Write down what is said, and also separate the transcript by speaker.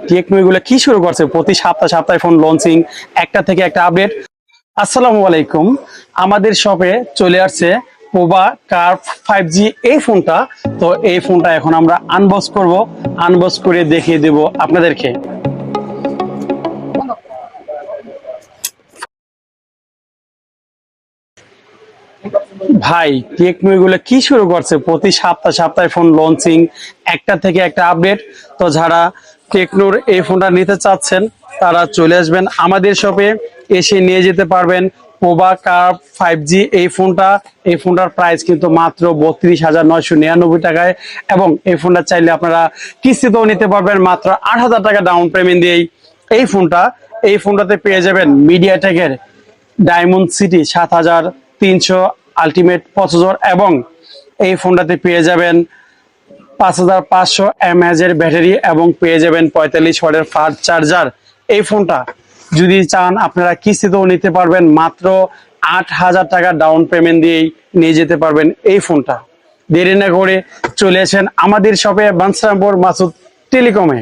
Speaker 1: Techno এগুলো কি শুরু করছে প্রতি সপ্তাহে সপ্তাহে ফোন লঞ্চিং একটা থেকে একটা আপডেট। আসসালামু আলাইকুম, আমাদের শপে চলে আসছে পোভা কার্ভ 5G এই ফোনটা। তো এই ফোনটা এখন আমরা আনবক্স করব, আনবক্স করে দেখিয়ে দেব আপনাদেরকে। ভাই টেকনো এগুলো কি শুরু করছে প্রতি সপ্তাহে সপ্তাহে ফোন লঞ্চিং একটা থেকে একটা আপডেট। তো যারা টেকনোর এই ফোনটা নিতে চাচ্ছেন তারা চলে আসবেন আমাদের শপে, এসে নিয়ে যেতে পারবেন পোভা কার্ভ 5G এই ফোনটা। এই ফোনটার প্রাইস কিন্তু মাত্র 32,999 টাকায়, এবং এই ফোনটা চাইলে আপনারা কিস্তিতেও নিতে পারবেন মাত্র 8,000 টাকা ডাউন পেমেন্ট দিয়েই। এই ফোনটাতে পেয়ে যাবেন মিডিয়াটেকের ডায়মন্ড সিটি 7300 আলটিমেট প্রসেসর, এবং এই ফোনটাতে পেয়ে যাবেন 5500 mAh এর ব্যাটারি, এবং পেয়ে যাবেন 45 ওয়াটের ফাস্ট চার্জার। এই ফোনটা যদি চান আপনারা কিস্তিতেও নিতে পারবেন, মাত্র 8,000 টাকা ডাউন পেমেন্ট দিয়েই নিয়ে যেতে পারবেন এই ফোনটা। দেরি না করে চলে আসেন আমাদের শপে, বাঞ্ছারামপুর মাসুদ টেলিকমে।